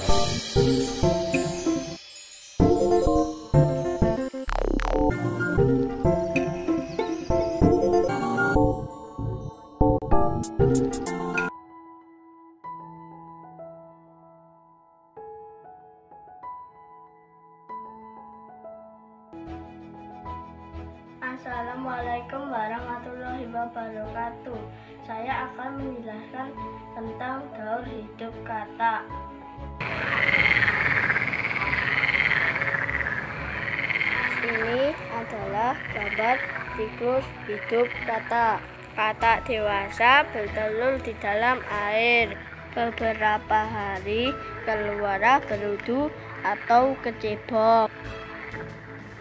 Assalamualaikum warahmatullahi wabarakatuh. Saya akan menjelaskan tentang daur hidup kata. Ini adalah gambar siklus hidup kata. Kata dewasa bertelur di dalam air. Beberapa hari keluar berudu atau kecebong.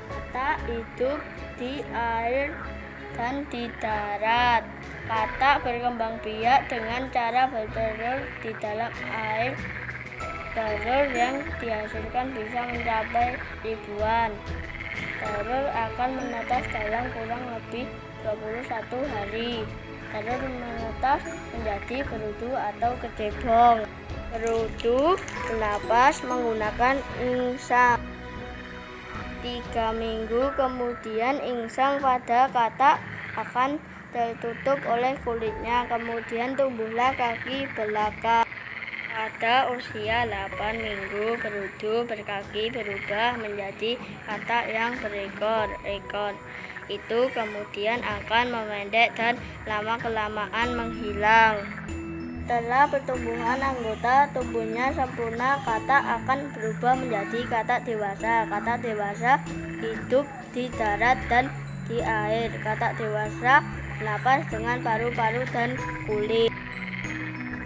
Kata hidup di air dan di darat. Kata berkembang biak dengan cara bertelur di dalam air. Telur yang dihasilkan bisa mencapai ribuan. Telur akan menetas dalam kurang lebih 21 hari. Telur menetas menjadi berudu atau kecebong. Berudu bernapas menggunakan insang. 3 minggu kemudian insang pada kata akan tertutup oleh kulitnya, kemudian tumbuhlah kaki belakang. Pada usia 8 minggu berudu berkaki berubah menjadi kata yang berekor-ekor. Itu kemudian akan memendek dan lama-kelamaan menghilang. Setelah pertumbuhan anggota tubuhnya sempurna, kata akan berubah menjadi kata dewasa. Kata dewasa hidup di darat dan di air. Kata dewasa bernapas dengan paru-paru dan kulit.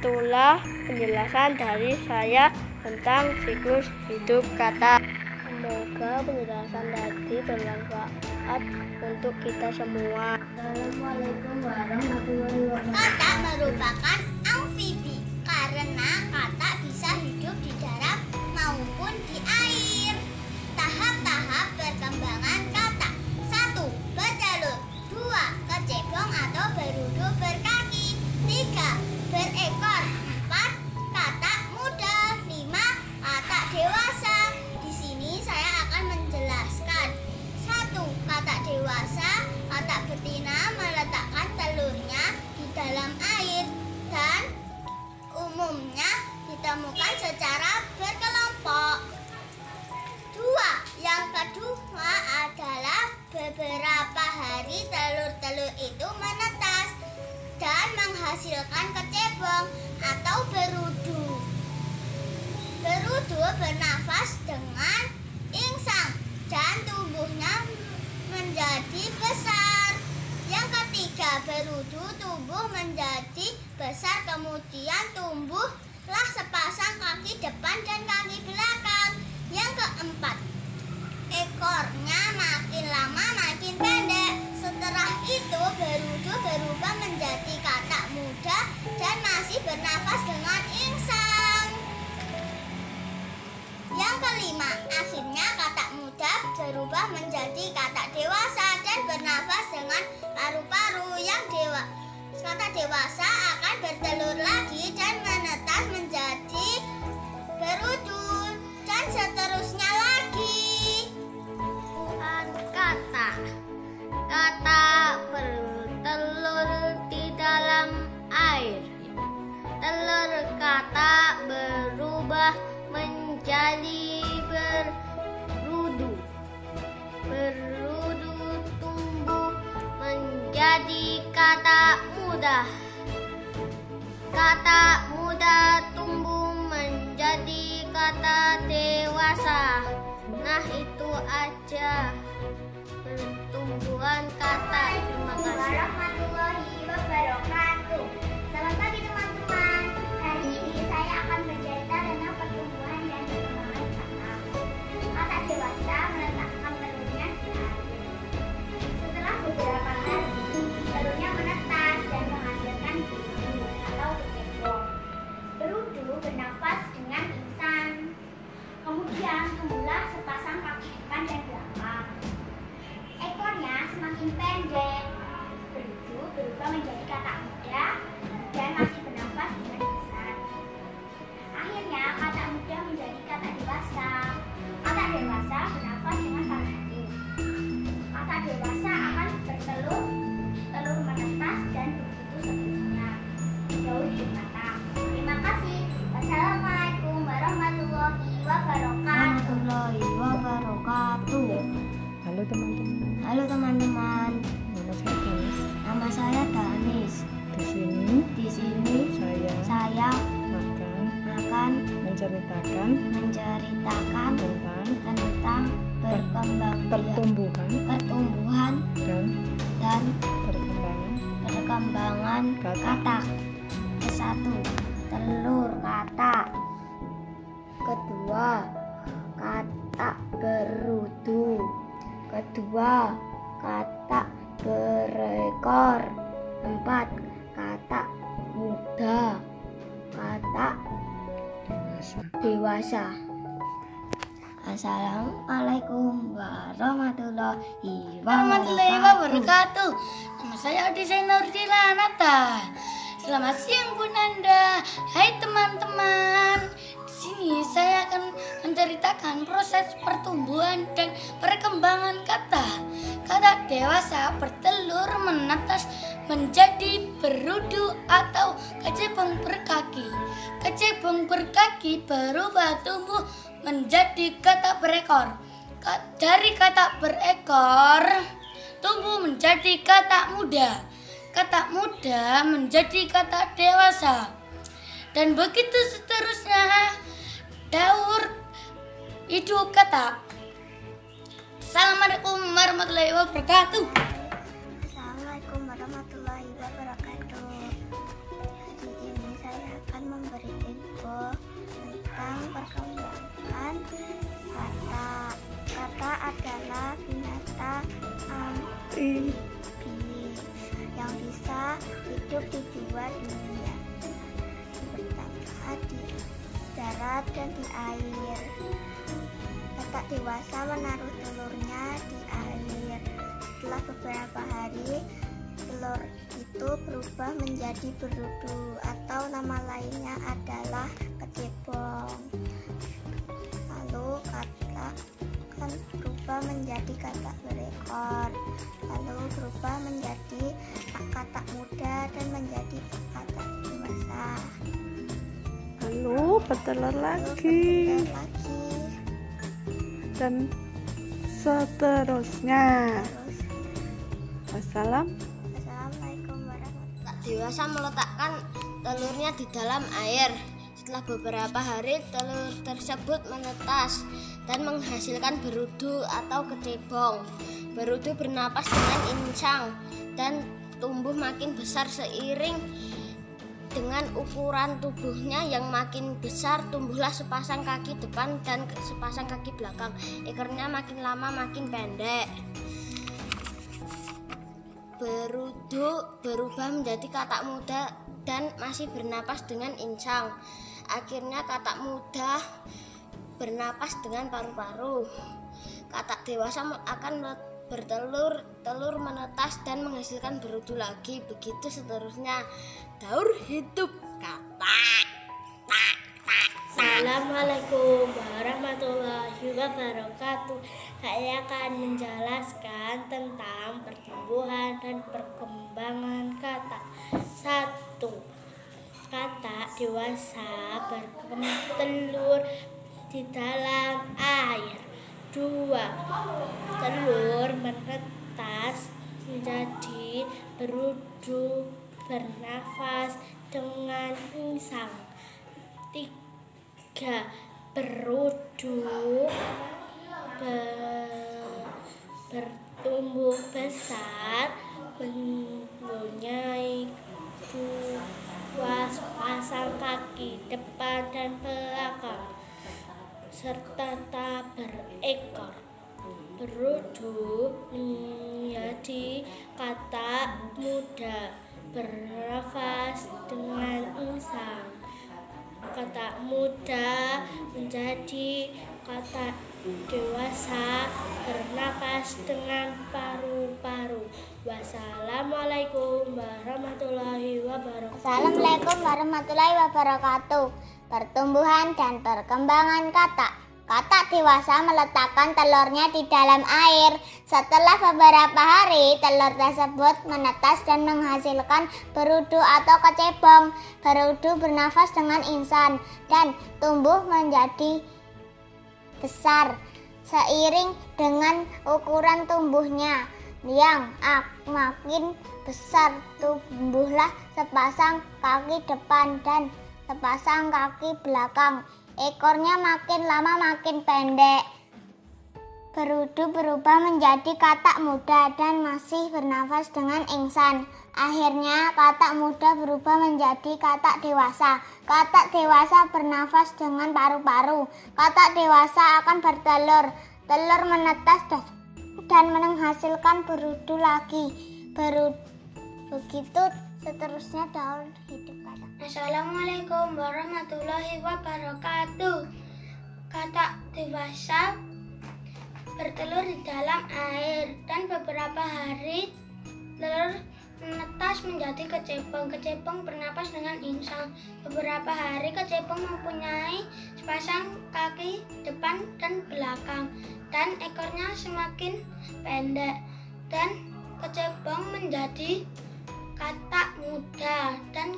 Itulah penjelasan dari saya tentang siklus hidup kata. Semoga penjelasan tadi bermanfaat untuk kita semua. Assalamualaikum warahmatullahi wabarakatuh. Kata merupakan amfibi karena kata bisa hidup di darat maupun di air. Tahap-tahap perkembangan kata: 1. Bertelur, 2. Kecebong atau berudu berkaki, 3. Berekor, 4. Kata muda, 5. Kata dewasa. Di sini saya akan menjelaskan. 1. Kata dewasa, kata betina meletakkan telurnya di dalam air dan umumnya ditemukan secara berkelompok. 2. Yang kedua adalah beberapa hari telur-telur itu menetas dan menghasilkan kecebong atau berudu. Berudu bernafas dengan insang dan tubuhnya menjadi besar. Yang ketiga, berudu tumbuh menjadi besar, kemudian tumbuhlah sepasang kaki depan dan kaki belakang. Yang keempat, ekornya makin lama makin pendek. Setelah itu berudu berubah menjadi kata muda dan masih bernafas dengan insang. Yang kelima, akhirnya kata muda berubah menjadi kata dewasa dan bernafas dengan paru-paru. Kata dewasa akan bertelur lagi dan menetas menjadi berudu dan seterusnya lagi. Kata bertelur di dalam air. Telur kata berubah menjadi berudu. Berudu tumbuh menjadi kata muda. Kata muda tumbuh menjadi kata dewasa. Nah, itu aja pertumbuhan kata. Terima kasih. Warahmatullahi wabarakatuh. Selamat pagi teman-teman. Hari ini saya akan bercerita tentang pertumbuhan dan perkembangan kata. Kata dewasa meletakkan telurnya di air. Setelah beberapa hari, telurnya menetas dan menghasilkan berudu atau kecebong. Berudu bernafas dengan insang. Kemudian tumbuhlah sepasang kaki depan dan belakang. Ekornya semakin pendek. Berudu berubah menjadi kata muda Halo teman-teman. Halo teman-teman. Nama saya Danis. Nama saya Danis. Di sini Saya akan menceritakan tentang pertumbuhan dan perkembangan kata. Satu, telur kata. Kedua, kata berudu. Kedua, kata berekor. 4, kata muda. Kata dewasa. Assalamualaikum warahmatullahi wabarakatuh. Nama saya Odisha Nurdilanata. Selamat siang Bu Nanda. Hai teman-teman. Di sini saya akan menceritakan proses pertumbuhan dan perkembangan kata. Kata dewasa bertelur, menetas, menjadi berudu atau kecebong berkaki. Kecebong berkaki berubah tumbuh menjadi kata berekor. Dari kata berekor tumbuh menjadi kata muda. Kata muda menjadi kata dewasa. Dan begitu seterusnya daur hidup kata. Assalamualaikum warahmatullahi wabarakatuh. Assalamualaikum warahmatullahi wabarakatuh. Hari ini saya akan memberi info tentang perkembangan kata. Kata adalah binatang amfibi yang bisa hidup di 2 dunia. Pertama di darat dan di air. Kata dewasa menaruh telurnya di air. Setelah beberapa hari, telur itu berubah menjadi berudu atau nama lainnya adalah kecebong. Lalu kata akan berubah menjadi kata berekor. Lalu berubah menjadi kata muda dan menjadi kata dewasa. Lalu bertelur lagi. Dan seterusnya. Assalamualaikum warahmatullahi Kata dewasa meletakkan telurnya di dalam air. Setelah beberapa hari, telur tersebut menetas dan menghasilkan berudu atau kecebong. Berudu bernapas dengan insang dan tumbuh makin besar seiring dengan ukuran tubuhnya yang makin besar. Tumbuhlah sepasang kaki depan dan sepasang kaki belakang. Ekornya makin lama makin pendek. Berudu berubah menjadi katak muda dan masih bernapas dengan insang. Akhirnya katak muda bernapas dengan paru-paru. Katak dewasa akan bertelur, telur menetas dan menghasilkan berudu lagi. Begitu seterusnya daur hidup kata. Assalamualaikum warahmatullahi wabarakatuh. Saya akan menjelaskan tentang pertumbuhan dan perkembangan kata. 1. Kata dewasa bertelur di dalam air. 2. Telur menetas menjadi berudu, bernafas dengan insang. 3. Berudu bertumbuh besar, mempunyai 2 pasang kaki depan dan belakang, serta tak berekor. Berudu menjadi kata muda, bernafas dengan insang. Kata muda menjadi kata dewasa, bernapas dengan paru-paru. Wassalamualaikum warahmatullahi wabarakatuh. Assalamualaikum warahmatullahi wabarakatuh. Pertumbuhan dan perkembangan kata. Kata dewasa meletakkan telurnya di dalam air. Setelah beberapa hari, telur tersebut menetas dan menghasilkan berudu atau kecebong. Berudu bernafas dengan insang dan tumbuh menjadi besar seiring dengan ukuran tumbuhnya yang makin besar. Tumbuhlah sepasang kaki depan dan sepasang kaki belakang. Ekornya makin lama makin pendek. Berudu berubah menjadi katak muda dan masih bernafas dengan insang. Akhirnya katak muda berubah menjadi katak dewasa. Katak dewasa bernafas dengan paru-paru. Katak dewasa akan bertelur. Telur menetas dan menghasilkan berudu lagi. Begitu seterusnya daur hidup katak. Assalamualaikum warahmatullahi wabarakatuh. Katak dewasa bertelur di dalam air dan beberapa hari telur menetas menjadi kecebong. Kecebong bernapas dengan insang. Beberapa hari kecebong mempunyai sepasang kaki depan dan belakang dan ekornya semakin pendek dan kecebong menjadi katak muda dan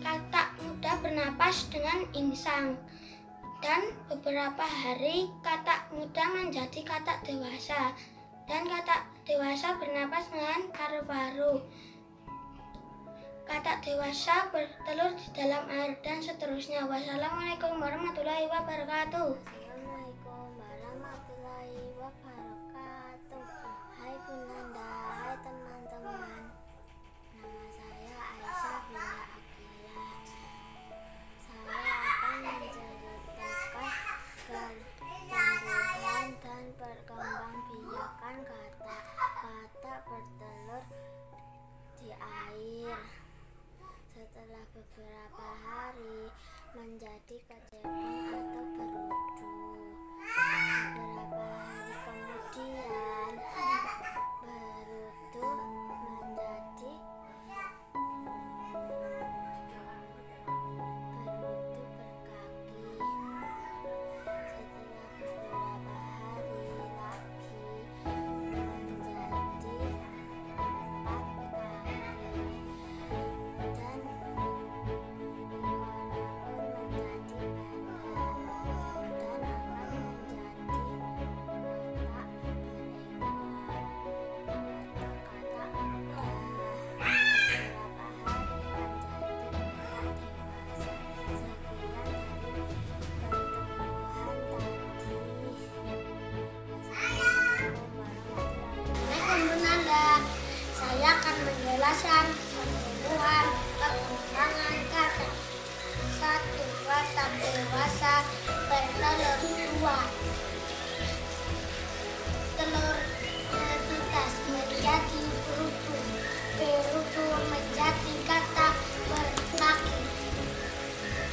katak muda bernapas dengan insang. Dan beberapa hari katak muda menjadi katak dewasa dan katak dewasa bernapas dengan paru-paru. Katak dewasa bertelur di dalam air dan seterusnya. Wassalamualaikum warahmatullahi wabarakatuh. Assalamualaikum warahmatullahi wabarakatuh. Hai Bunanda, hai teman-teman. Nama saya Aisyah Binda Akila. Saya akan menceritakan pertumbuhan dan perkembangbiakan katak. Katak bertelur di air. Setelah beberapa hari menjadi kecebong atau berudu. Beberapa hari kemudian berudu menjadi berudu berkaki. Setelah beberapa hari lagi menjadi 4 kaki dan saya akan menjelaskan pertumbuhan perkembangan katak. 1. Katak dewasa bertelur 2. Telur menetas menjadi berudu. Berudu menjadi katak berkaki.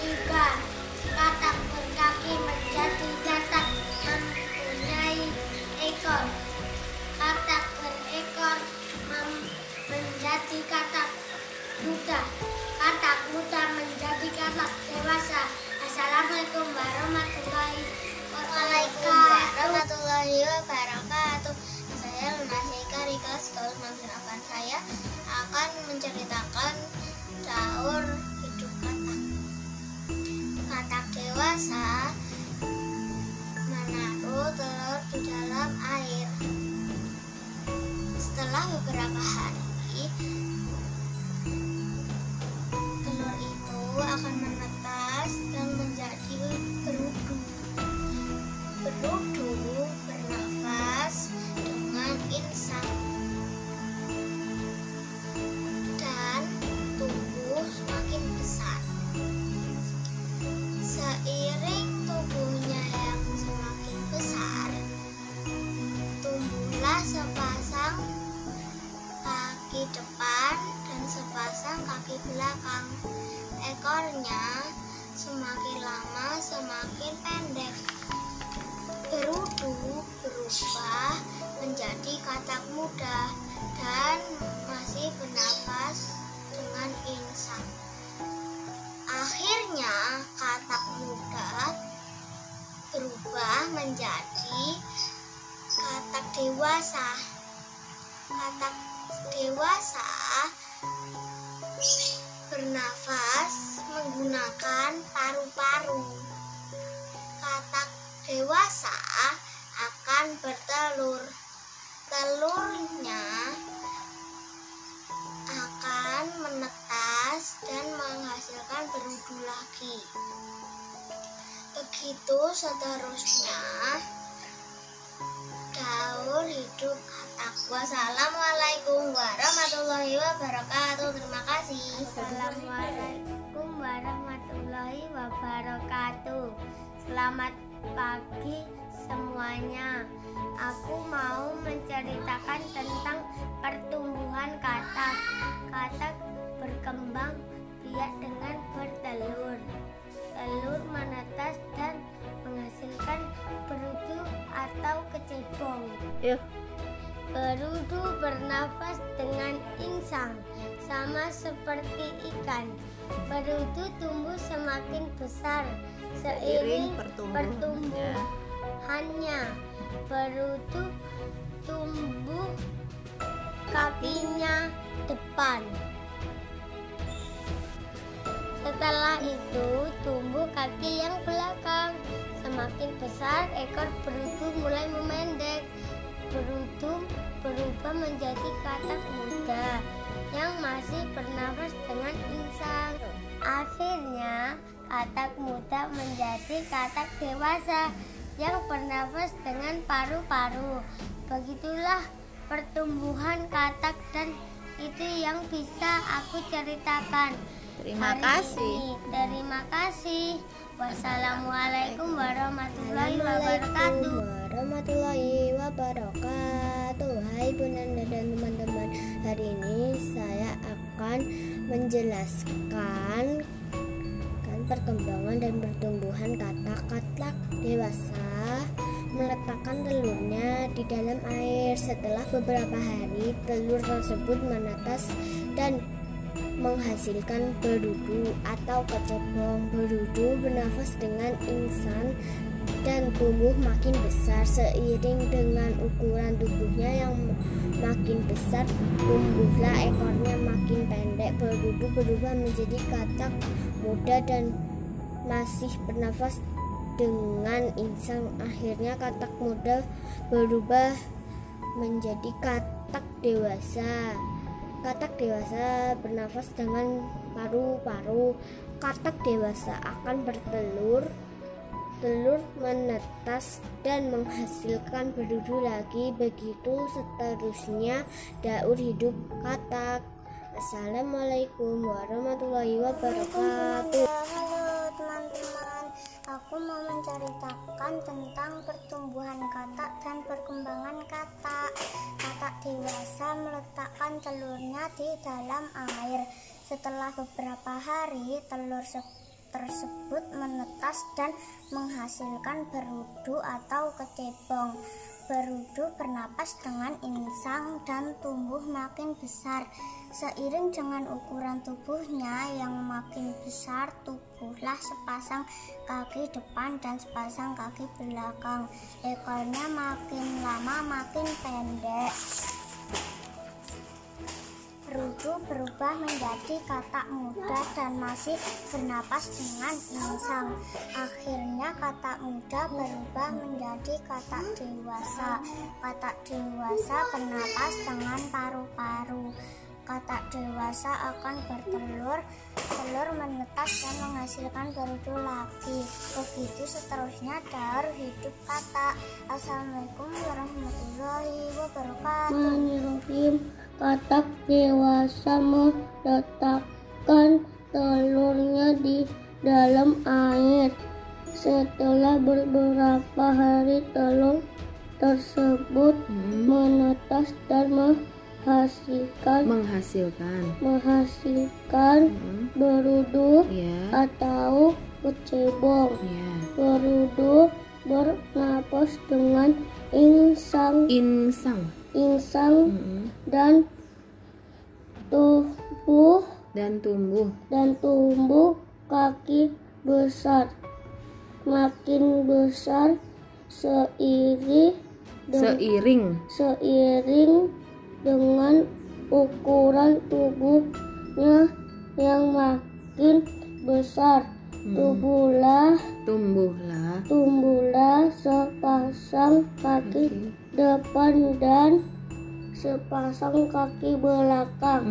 3. Katak berkaki menjadi katak mempunyai ekor. Katak berekor menjadi katak muda. Katak muda menjadi katak dewasa. Assalamualaikum warahmatullahi wabarakatuh. Saya Lunasika Rika Sekolah Masyarakat. Saya akan menceritakan daur hidup katak. Katak dewasa menaruh telur di dalam air. Setelah beberapa hari, telur itu akan menetas dan menjadi berudu. Berudu bernafas dengan insang dan tumbuh semakin besar. Seiring tubuhnya yang semakin besar, tumbuhlah sepasang kaki depan dan sepasang kaki belakang. Ekornya semakin lama semakin pendek. Berudu berubah menjadi katak muda dan masih bernafas dengan insang. Akhirnya katak muda berubah menjadi katak dewasa. Katak dewasa bernafas menggunakan paru-paru. Katak dewasa akan bertelur. Telurnya akan menetas dan menghasilkan berudu lagi. Begitu seterusnya daur hidup katak. Wassalamualaikum warahmatullahi wabarakatuh. Terima kasih. Assalamualaikum warahmatullahi wabarakatuh. Selamat pagi semuanya. Aku mau menceritakan tentang pertumbuhan katak. Katak berkembang biak dengan bertelur. Telur menetas dan menghasilkan berudu atau kecebong. Berudu bernafas dengan insang, sama seperti ikan. Berudu tumbuh semakin besar seiring pertumbuhannya. Berudu tumbuh kakinya depan. Setelah itu tumbuh kaki yang belakang. Semakin besar ekor berudu mulai memendek. Berudu berubah menjadi katak muda yang masih bernafas dengan insang. Akhirnya katak muda menjadi katak dewasa yang bernafas dengan paru-paru. Begitulah pertumbuhan katak dan itu yang bisa aku ceritakan. Terima kasih. Terima kasih. Wassalamualaikum warahmatullahi wabarakatuh. Warahmatullahi wabarakatuh. Hai Bunda dan teman-teman, hari ini saya akan menjelaskan perkembangan dan pertumbuhan katak dewasa meletakkan telurnya di dalam air. Setelah beberapa hari, telur tersebut menetas dan menghasilkan berudu atau kecebong. Berudu bernafas dengan insang dan tumbuh makin besar. Seiring dengan ukuran tubuhnya yang makin besar, tumbuhlah ekornya makin pendek. Berudu berubah menjadi katak muda dan masih bernafas dengan insang. Akhirnya katak muda berubah menjadi katak dewasa. Katak dewasa bernafas dengan paru-paru. Katak dewasa akan bertelur. Telur menetas dan menghasilkan berudu lagi. Begitu seterusnya daur hidup katak. Assalamualaikum warahmatullahi wabarakatuh. Halo teman-teman, aku mau menceritakan tentang pertumbuhan katak dan perkembangan katak. Katak dewasa meletakkan telurnya di dalam air. Setelah beberapa hari, telur tersebut menetas dan menghasilkan berudu atau kecebong. Berudu bernapas dengan insang dan tumbuh makin besar. Seiring dengan ukuran tubuhnya yang makin besar, tumbuhlah sepasang kaki depan dan sepasang kaki belakang. Ekornya makin lama makin pendek. Berudu berubah menjadi katak muda dan masih bernapas dengan insang. Akhirnya katak muda berubah menjadi katak dewasa. Katak dewasa bernapas dengan paru-paru. Katak dewasa akan bertelur. Telur menetas dan menghasilkan berudu lagi. Begitu seterusnya daur hidup katak. Assalamualaikum warahmatullahi wabarakatuh. Katak dewasa meletakkan telurnya di dalam air. Setelah beberapa hari, telur tersebut menetas dan menghasilkan berudu atau kecebong. Berudu bernapas dengan insang dan tumbuh kaki besar, makin besar seiring dengan ukuran tubuhnya yang makin besar. Tumbuhlah tumbuhlah sepasang kaki depan dan sepasang kaki belakang.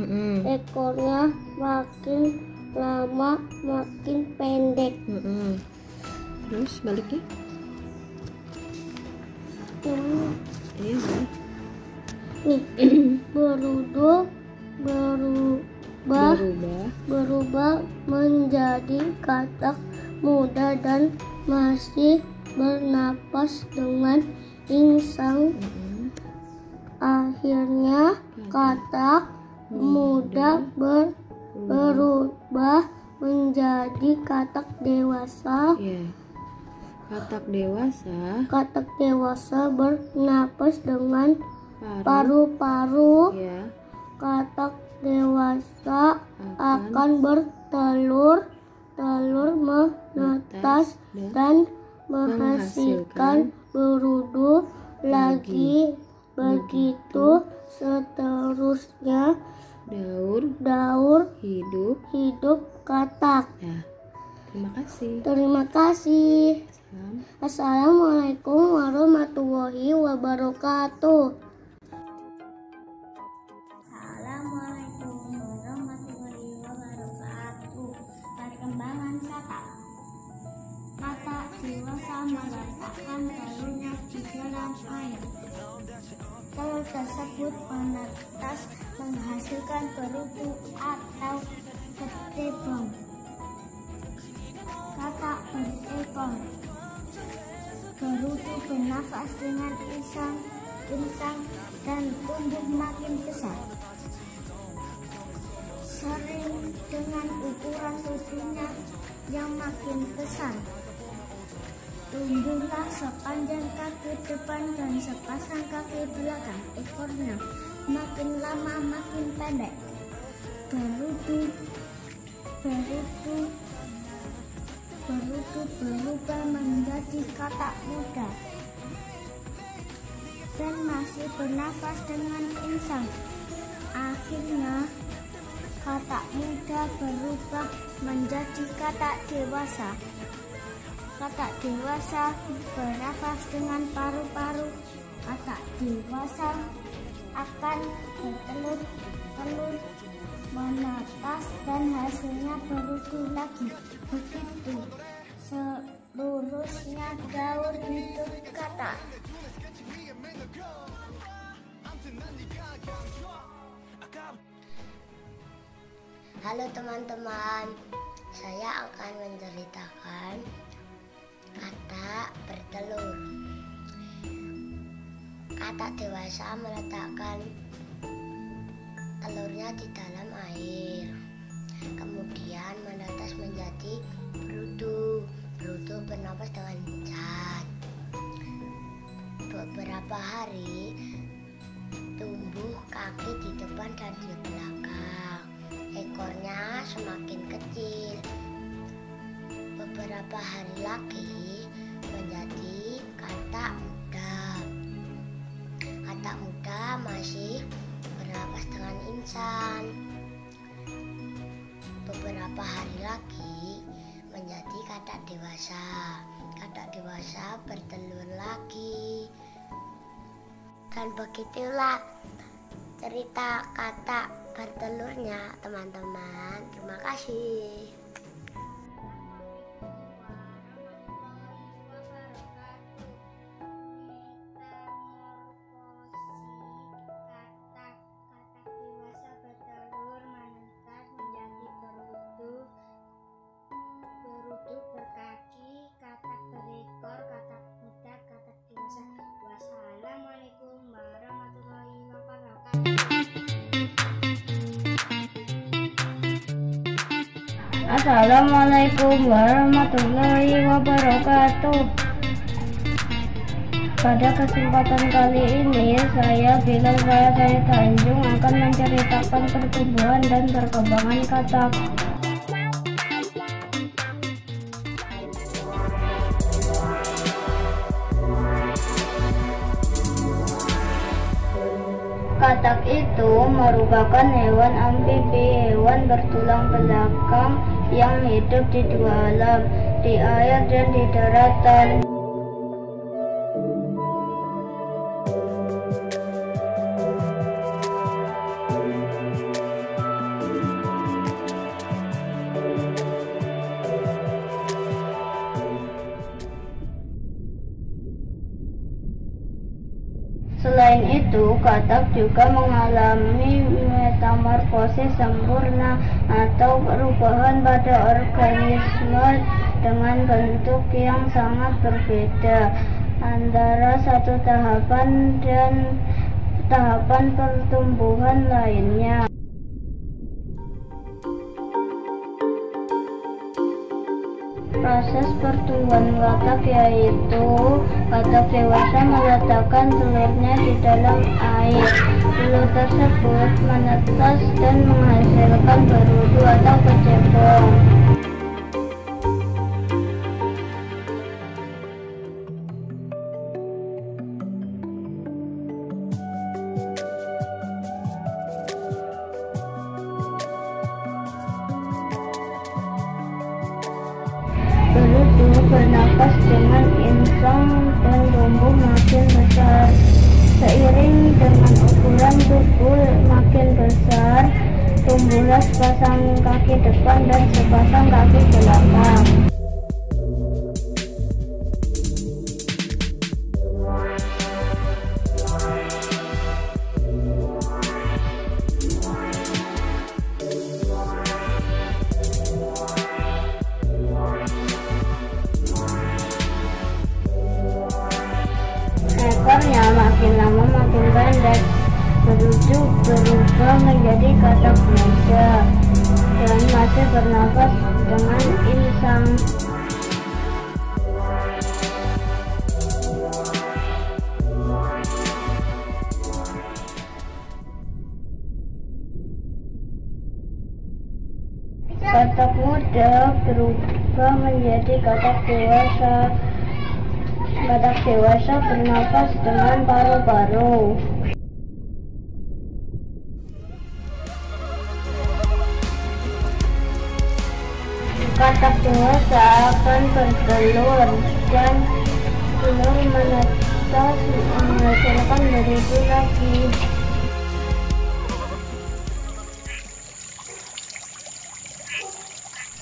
Ekornya makin lama makin pendek. Terus baliknya? Iya, boleh. Nih, berubah menjadi katak muda dan masih bernapas dengan insang. Akhirnya katak muda berubah menjadi katak dewasa. Iya. Katak dewasa bernapas dengan paru-paru. Ya. Katak dewasa akan bertelur, menetas dan menghasilkan berudu lagi. Begitu seterusnya daur hidup katak. Ya. Terima kasih. Terima kasih. Assalamualaikum warahmatullahi wabarakatuh. Assalamualaikum warahmatullahi wabarakatuh. Perkembangan katak. Katak dewasa meletakkan telurnya di dalam air. Telur tersebut menetas menghasilkan berudu atau kecebong. Katak berekor. Berudu bernafas dengan insang dan tumbuh makin besar. Sering dengan ukuran tubuhnya yang makin besar. Tumbuhlah sepanjang kaki depan dan sepasang kaki belakang. Ekornya makin lama makin pendek. Berudu berubah menjadi katak muda dan masih bernafas dengan insang. Akhirnya katak muda berubah menjadi katak dewasa. Katak dewasa bernafas dengan paru-paru. Katak dewasa akan bertelur, menetas dan hasilnya berudu lagi. Begitu seluruhnya daur hidup katak. Halo teman-teman, saya akan menceritakan katak bertelur. Katak dewasa meletakkan telurnya di dalam air, kemudian menetas menjadi berudu bernapas dengan insang. Beberapa hari tumbuh kaki di depan dan di belakang. Ekornya semakin kecil. Beberapa hari lagi menjadi katak muda. Katak muda masih bernapas dengan insang. Beberapa hari lagi menjadi katak dewasa. Katak dewasa bertelur lagi. Dan begitulah cerita katak bertelurnya, teman-teman. Terima kasih. Assalamualaikum warahmatullahi wabarakatuh. Pada kesempatan kali ini, saya Bilal Faisal Tanjung akan menceritakan pertumbuhan dan perkembangan katak. Katak itu merupakan hewan amfibi, hewan bertulang belakang yang hidup di dua alam, di air dan di daratan. Selain itu, katak juga mengalami metamorfosis sempurna atau perubahan pada organisme dengan bentuk yang sangat berbeda antara satu tahapan dan tahapan pertumbuhan lainnya. Proses pertumbuhan katak yaitu katak dewasa meletakkan telurnya di dalam air. Telur tersebut menetas dan menghasilkan berudu atau kecebong. Berudu bernapas dengan insang dan tumbuh makin besar. Seiring dengan ukuran tubuh makin besar, tumbuhlah sepasang kaki depan dan sepasang kaki belakang. Ekornya makin lama makin pendek, berudu berubah menjadi katak meja dan masih bernapas dengan insang. Katak muda berubah menjadi katak dewasa. Katak dewasa bernapas dengan paru-paru. Katak dewasa akan bertelur dan telur menetas menghasilkan berudu lagi.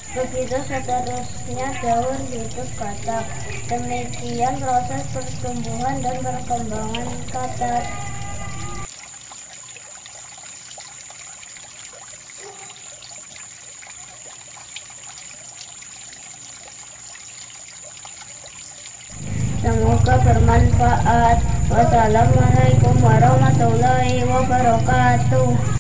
Begitu seterusnya daur hidup katak. Demikian proses pertumbuhan dan perkembangan katak. Semoga bermanfaat. Wassalamualaikum warahmatullahi wabarakatuh.